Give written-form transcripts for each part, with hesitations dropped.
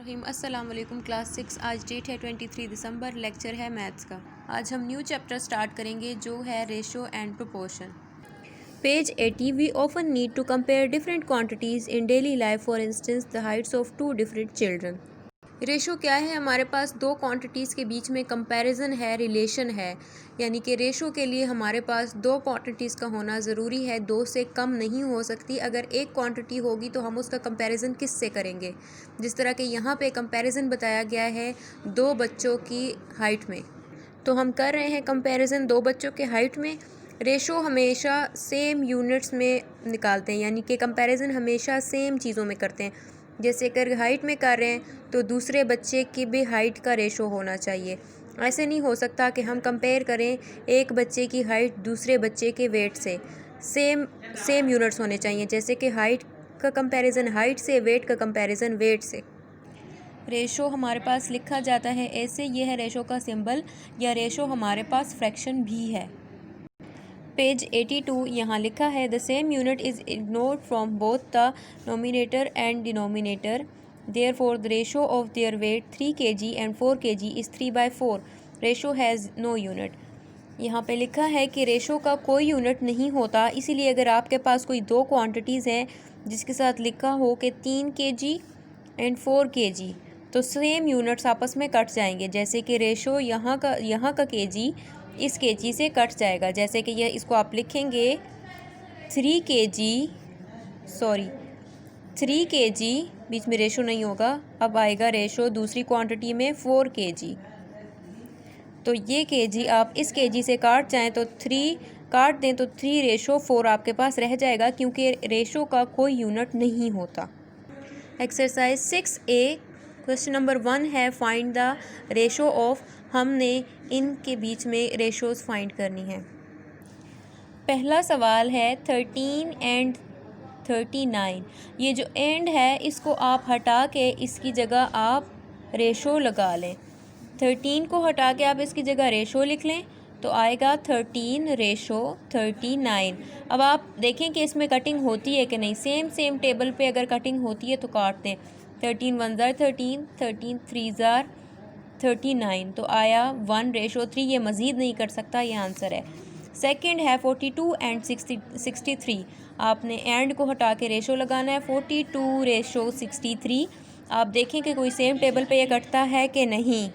रहीम अस्सलाम वालेकुम क्लास 6। आज डेट है 23 दिसंबर। लेक्चर है मैथ्स का। आज हम न्यू चैप्टर स्टार्ट करेंगे जो है ratio and proportion. Page 80 we often need to compare different quantities in daily life, for instance the heights of two different children. Ratio क्या है? हमारे पास दो क्वांटिटीज़ के बीच में कंपैरिजन है, रिलेशन है। यानी कि रेशो के लिए हमारे पास दो क्वांटिटीज़ का होना ज़रूरी है, दो से कम नहीं हो सकती। अगर एक क्वांटिटी होगी तो हम उसका कंपैरिजन किस से करेंगे? जिस तरह के यहाँ पे कंपैरिजन बताया गया है दो बच्चों की हाइट में, तो हम कर रहे हैं कंपैरिजन दो बच्चों के हाइट में। रेशो हमेशा सेम यूनिट्स में निकालते हैं, यानी कि कंपैरिजन हमेशा सेम चीज़ों में करते हैं। जैसे अगर हाइट में कर रहे हैं तो दूसरे बच्चे की भी हाइट का रेशो होना चाहिए। ऐसे नहीं हो सकता कि हम कंपेयर करें एक बच्चे की हाइट दूसरे बच्चे के वेट से। सेम यूनिट्स होने चाहिए, जैसे कि हाइट का कंपैरिजन हाइट से, वेट का कंपैरिजन वेट से। रेशो हमारे पास लिखा जाता है ऐसे, ये है रेशो का सिंबल, या रेशो हमारे पास फ्रैक्शन भी है। पेज 82 यहाँ लिखा है the same unit is ignored from both the numerator and denominator, therefore the ratio of their weight 3 kg and 4 kg is 3/4। Ratio has no unit. यहाँ पे लिखा है कि रेशो का कोई यूनिट नहीं होता, इसीलिए अगर आपके पास कोई दो क्वांटिटीज़ हैं जिसके साथ लिखा हो कि 3 kg एंड 4 kg, तो सेम यूनिट्स आपस में कट जाएंगे। जैसे कि रेशो यहाँ का kg इस kg से कट जाएगा। जैसे कि यह इसको आप लिखेंगे 3 kg, बीच में रेशो नहीं होगा, अब आएगा रेशो दूसरी क्वांटिटी में 4 kg। तो ये kg आप इस kg से काट जाएं तो 3 काट दें तो 3 रेशो 4 आपके पास रह जाएगा, क्योंकि रेशो का कोई यूनिट नहीं होता। एक्सरसाइज 6A क्वेश्चन नंबर 1 है फाइंड द रेशो ऑफ। हमने इनके बीच में रेशोज़ फाइंड करनी है। पहला सवाल है 13 एंड 39। ये जो एंड है इसको आप हटा के इसकी जगह आप रेशो लगा लें। 13 को हटा के आप इसकी जगह रेशो लिख लें तो आएगा 13 रेशो 39। अब आप देखें कि इसमें कटिंग होती है कि नहीं। सेम टेबल पे अगर कटिंग होती है तो काट दें। 13 1 ज़ार 13, 13 3 ज़ार 39, तो आया 1 रेशो 3। ये मज़ीद नहीं कर सकता, ये आंसर है। सेकंड है 42 एंड 63। आपने एंड को हटा के रेशो लगाना है। 42 रेशो 63। आप देखें कि कोई सेम टेबल पे ये कटता है कि नहीं।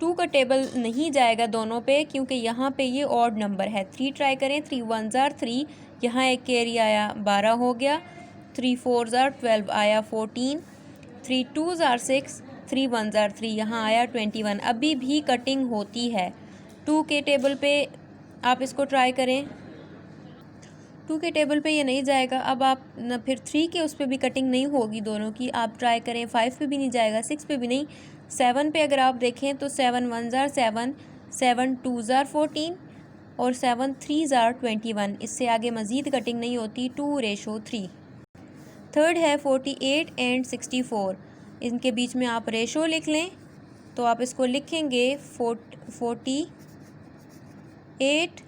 2 का टेबल नहीं जाएगा दोनों पे, क्योंकि यहाँ पे ये ऑड नंबर है। 3 ट्राई करें। 3 1 ज़ार 3, यहाँ एक कैरी आया 12 हो गया। 3 4 ज़ार 12 आया 14। 3 2 ज़ार 6, 3 1 ज़ार 3, यहाँ आया 21। अभी भी कटिंग होती है। 2 के टेबल पे आप इसको ट्राई करें। 2 के टेबल पे ये नहीं जाएगा। अब आप न फिर 3 के उस पर भी कटिंग नहीं होगी दोनों की। आप ट्राई करें। 5 पे भी नहीं जाएगा, 6 पे भी नहीं। 7 पे अगर आप देखें तो 7 1 ज़ार 7, 7 2 ज़ार 14 और 7 3 ज़ार 21। इससे आगे मज़ीद कटिंग नहीं होती। 2 रेशो 3। थर्ड है 48 एंड 64। इनके बीच में आप रेशो लिख लें तो आप इसको लिखेंगे 48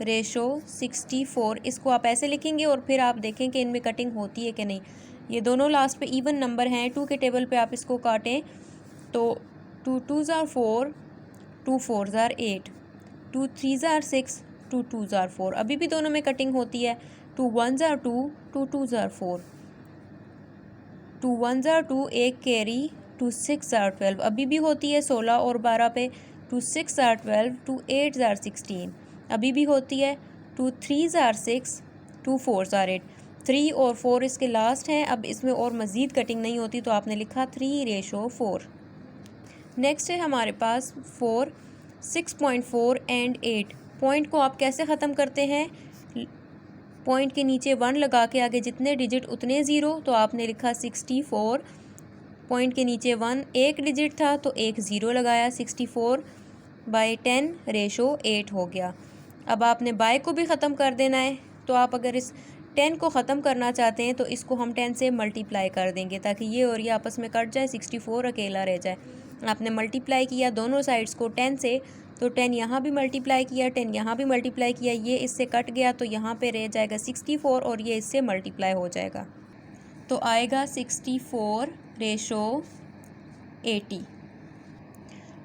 रेशो 64। इसको आप ऐसे लिखेंगे और फिर आप देखें कि इनमें कटिंग होती है कि नहीं। ये दोनों लास्ट पे इवन नंबर हैं। 2 के टेबल पे आप इसको काटें तो 2 2 ज़ार 4, 2 4 ज़ार 8, 2 3 ज़ार 6, 2 2 ज़ार 4। अभी भी दोनों में कटिंग होती है। 2 1 ज़ार 2, 2 2 ज़ार 4, 2 1 ज़ार 2 एक कैरी, 2 6 ज़ार 12 अभी भी होती है 16 और 12 पे। 2 6 ज़ार 12, 2 8 ज़ार 16 अभी भी होती है। 2 3 ज़ार 6, 2 4 ज़ार 8। 3 और 4 इसके लास्ट हैं। अब इसमें और मज़ीद कटिंग नहीं होती तो आपने लिखा 3 रेशो 4। नेक्स्ट है हमारे पास 4 6.4 एंड 8। पॉइंट को आप कैसे ख़त्म करते हैं? पॉइंट के नीचे 1 लगा के आगे जितने डिजिट उतने ज़ीरो, तो आपने लिखा 64। पॉइंट के नीचे 1 एक डिजिट था तो एक ज़ीरो लगाया। 64/10 रेशो 8 हो गया। अब आपने बाय को भी ख़त्म कर देना है, तो आप अगर इस 10 को ख़त्म करना चाहते हैं तो इसको हम 10 से मल्टीप्लाई कर देंगे ताकि ये और ये आपस में कट जाए, 64 अकेला रह जाए। आपने मल्टीप्लाई किया दोनों साइड्स को 10 से, तो 10 यहाँ भी मल्टीप्लाई किया, 10 यहाँ भी मल्टीप्लाई किया, ये इससे कट गया तो यहाँ पे रह जाएगा 64 और ये इससे मल्टीप्लाई हो जाएगा। तो आएगा 64 रेशो 80।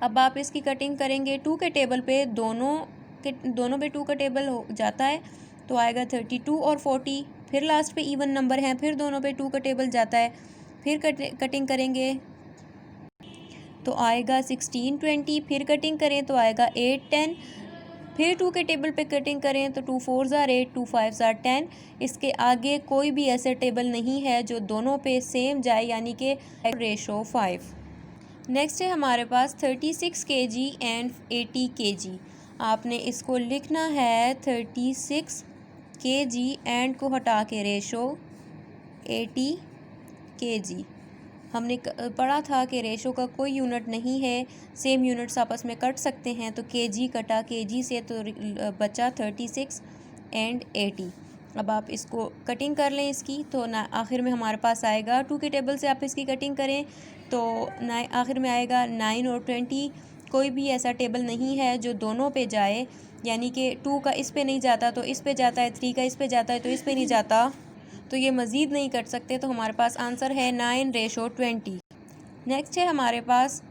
अब आप इसकी कटिंग करेंगे 2 के टेबल पे, दोनों पे 2 का टेबल हो जाता है तो आएगा 32 और 40। फिर लास्ट पे इवन नंबर हैं, फिर दोनों पे 2 का टेबल जाता है, फिर कटिंग करेंगे तो आएगा 16 20। फिर कटिंग करें तो आएगा 8 10। फिर 2 के टेबल पे कटिंग करें तो 2 4 ज़ार 8, 2 5 ज़ार 10। इसके आगे कोई भी ऐसा टेबल नहीं है जो दोनों पे सेम जाए, यानी कि रेशो 5। नेक्स्ट है हमारे पास 36 kg एंड 80 kg। आपने इसको लिखना है 36 kg एंड को हटा के रेशो 80 kg। हमने पढ़ा था कि रेशो का कोई यूनिट नहीं है, सेम यूनिट्स आपस में कट सकते हैं, तो केजी कटा केजी से तो बचा 36 एंड 80। अब आप इसको कटिंग कर लें इसकी, तो ना आखिर में हमारे पास आएगा 2 के टेबल से आप इसकी कटिंग करें तो ना आखिर में आएगा 9 और 20। कोई भी ऐसा टेबल नहीं है जो दोनों पे जाए, यानी कि 2 का इस पे नहीं जाता तो इस पे जाता है, 3 का इस पे जाता है तो इस पे नहीं जाता, तो ये मज़ीद नहीं कट सकते। तो हमारे पास आंसर है 9:20। नेक्स्ट है हमारे पास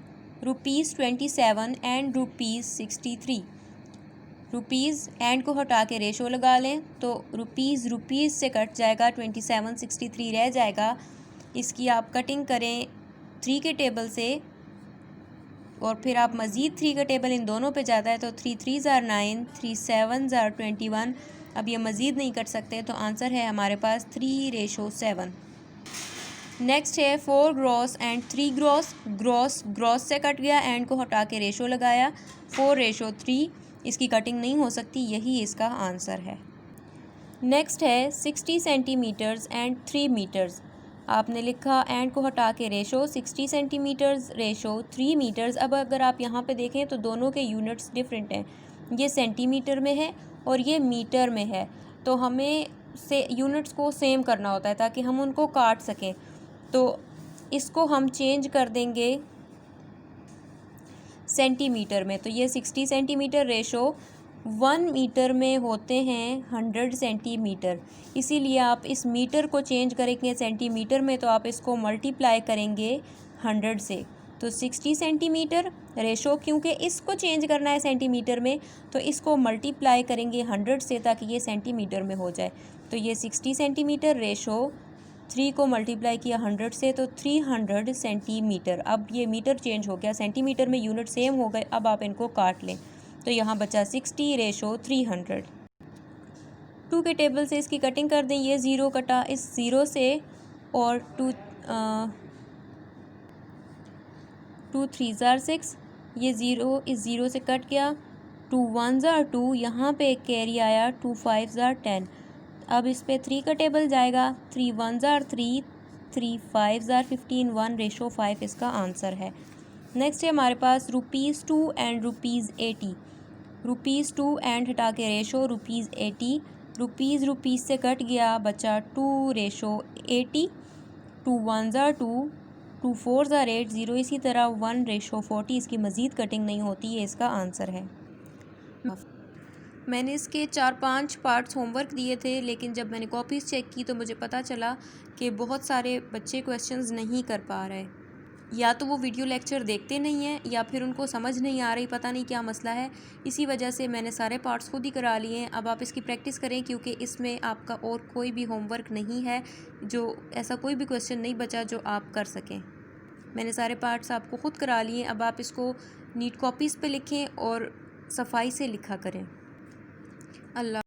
₹27 एंड ₹63। रुपीज़ एंड को हटा के रेशो लगा लें तो रुपीज़ से कट जाएगा, 27 63 रह जाएगा। इसकी आप कटिंग करें 3 के टेबल से और फिर आप मज़ीद 3 का टेबल इन दोनों पे जाता है तो 3 3 ज़ार 9, 3 7 ज़ार 21। अब ये मज़ीद नहीं कट सकते तो आंसर है हमारे पास 3:7। नेक्स्ट है 4 ग्रॉस एंड 3 ग्रॉस। ग्रॉस से कट गया, एंड को हटा के रेशो लगाया, 4:3। इसकी कटिंग नहीं हो सकती, यही इसका आंसर है। नेक्स्ट है 60 सेंटीमीटर्स एंड 3 मीटर्स। आपने लिखा एंड को हटा के रेशो 60 सेंटीमीटर्स रेशो 3 मीटर्स। अब अगर आप यहाँ पे देखें तो दोनों के यूनिट्स डिफरेंट हैं, ये सेंटीमीटर में है और ये मीटर में है, तो हमें से यूनिट्स को सेम करना होता है ताकि हम उनको काट सकें। तो इसको हम चेंज कर देंगे सेंटीमीटर में, तो ये 60 सेंटीमीटर रेशो 1 मीटर में होते हैं 100 सेंटीमीटर। इसीलिए आप इस मीटर को चेंज करेंगे सेंटीमीटर में तो आप इसको मल्टीप्लाई करेंगे 100 से, तो 60 सेंटीमीटर रेशो, क्योंकि इसको चेंज करना है सेंटीमीटर में तो इसको मल्टीप्लाई करेंगे 100 से ताकि ये सेंटीमीटर में हो जाए। तो ये 60 सेंटीमीटर रेशो 3 को मल्टीप्लाई किया 100 से तो 300 सेंटीमीटर। अब ये मीटर चेंज हो गया, सेंटीमीटर में यूनिट सेम हो गए। अब आप इनको काट लें तो यहाँ बचा 60 रेशो 300। 2 के टेबल से इसकी कटिंग कर दें, ये ज़ीरो कटा इस ज़ीरो से और 2 3 ज़ार 6, ये ज़ीरो इस ज़ीरो से कट गया, 2 1 ज़ार 2, यहाँ पे एक कैरी आया 2 5 ज़ार 10। अब इस पे 3 का टेबल जाएगा, 3 1 ज़ार 3, 3 5 ज़ार 15, 1:5 इसका आंसर है। नेक्स्ट है हमारे पास ₹2 एंड ₹80। ₹2 एंड हटा के रेशो ₹80। रुपीज़ से कट गया, बचा 2:80। 2 1 ज़ार 2, 2 4 ज़ार 8, 0 इसी तरह 1:40। इसकी मज़ीद कटिंग नहीं होती, ये इसका आंसर है। मैंने इसके 4-5 पार्ट्स होमवर्क दिए थे, लेकिन जब मैंने कॉपीज़ चेक की तो मुझे पता चला कि बहुत सारे बच्चे क्वेश्चंस नहीं कर पा रहे, या तो वो वीडियो लेक्चर देखते नहीं हैं या फिर उनको समझ नहीं आ रही, पता नहीं क्या मसला है। इसी वजह से मैंने सारे पार्ट्स खुद ही करा लिए हैं। अब आप इसकी प्रैक्टिस करें क्योंकि इसमें आपका और कोई भी होमवर्क नहीं है, जो ऐसा कोई भी क्वेश्चन नहीं बचा जो आप कर सकें। मैंने सारे पार्ट्स आपको ख़ुद करा लिए। अब आप इसको नीट कॉपीज़ पे लिखें और सफाई से लिखा करें। अल्लाह।